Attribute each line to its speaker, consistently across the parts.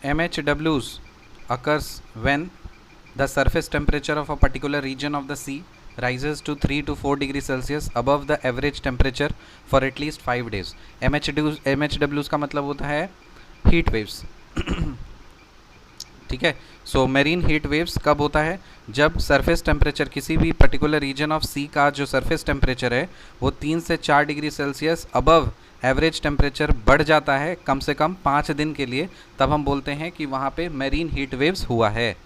Speaker 1: MHWs occurs when the surface temperature of a particular region of the sea rises to 3 to 4 degrees Celsius above the average temperature for at least 5 days. MHWs का मतलब होता है heat waves. ठीक है. सो marine heat waves कब होता है? जब सरफेस टेम्परेचर किसी भी पर्टिकुलर रीजन ऑफ सी का जो सरफेस टेम्परेचर है वो 3 से 4 degree Celsius above average temperature बढ़ जाता है कम से कम 5 दिन के लिए, तब हम बोलते हैं कि वहाँ पे मेरीन हीट वेव्स हुआ है.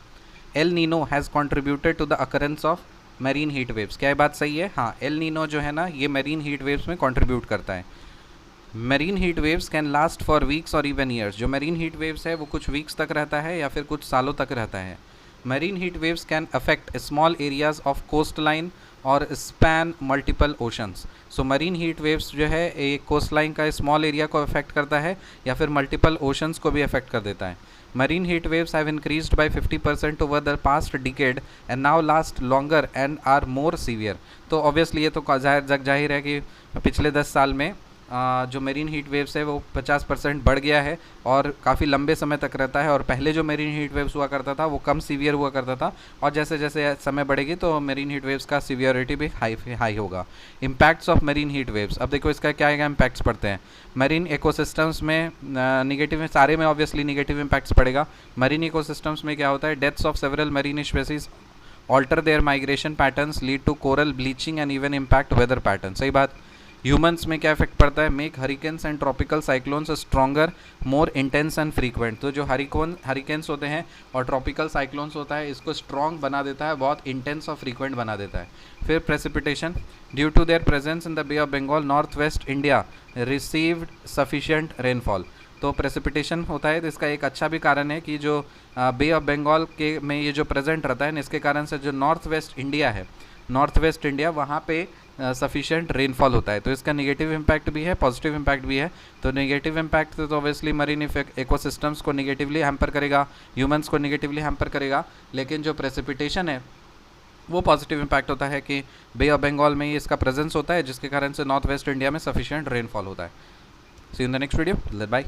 Speaker 1: El Nino has contributed to the occurrence of marine heat waves. क्या ये बात सही है? हाँ, एल नीनो जो है ना ये मेरीन हीट वेव्स में कॉन्ट्रीब्यूट करता है. Marine heat waves can last for weeks और इवन ईयर्स. जो मेरीन हीट वेव्स है वो कुछ वीक्स तक रहता है या फिर कुछ सालों तक रहता है. Marine heat waves can affect small areas of coast line और span multiple oceans. So marine heat waves जो है एक कोस्ट लाइन का स्मॉल एरिया को अफेक्ट करता है या फिर मल्टीपल ओशंस को भी अफेक्ट कर देता है. Marine heat waves have increased by 50% over the past decade and now last longer and are more severe. तो ऑब्वियसली ये तो जाहिर है कि पिछले 10 साल में जो मेरीन हीट वेव्स है वो 50% बढ़ गया है और काफ़ी लंबे समय तक रहता है. और पहले जो मेरीन हीट वेव्स हुआ करता था वो कम सीवियर हुआ करता था और जैसे जैसे समय बढ़ेगी तो मेरीन हीट वेव्स का सीवियरिटी भी हाई होगा. Impacts of marine heat waves. अब देखो इसका क्या इम्पैक्ट्स पड़ते हैं. मरीन इकोसिस्टम्स में निगेटिव में सारे में ऑब्वियसली निगेटिव इम्पैक्ट्स पड़ेगा. मरीन इकोसिस्टम्स में क्या होता है? Deaths of several marine species, alter their migration patterns, lead to coral bleaching and even impact weather pattern. सही बात. ह्यूमंस में क्या इफेक्ट पड़ता है? Make hurricanes and tropical cyclones stronger, more intense and frequent. तो जो हरिकेन्स होते हैं और ट्रॉपिकल साइक्लोन्स होता है इसको स्ट्रॉन्ग बना देता है, बहुत इंटेंस और फ्रीक्वेंट बना देता है. फिर precipitation. Due to their presence in the Bay of Bengal north west India received sufficient rainfall. तो प्रेसिपिटेशन होता है तो इसका एक अच्छा भी कारण है कि जो बे ऑफ बंगाल के में ये जो प्रेजेंट रहता है इसके कारण से जो नॉर्थ वेस्ट इंडिया वहाँ पे सफिशिएंट रेनफॉल होता है. तो इसका नेगेटिव इम्पैक्ट भी है, पॉजिटिव इम्पैक्ट भी है. तो नेगेटिव इम्पैक्ट तो ऑब्वियसली मरीन इकोसिस्टम्स को नेगेटिवली हैम्पर करेगा, ह्यूमंस को नेगेटिवली हैम्पर करेगा. लेकिन जो प्रेसिपिटेशन है वो पॉजिटिव इम्पैक्ट होता है कि बे ऑफ बंगाल में इसका प्रेजेंस होता है जिसके कारण से नॉर्थ वेस्ट इंडिया में सफिशिएंट रेनफॉल होता है. See you in the next video. Bye.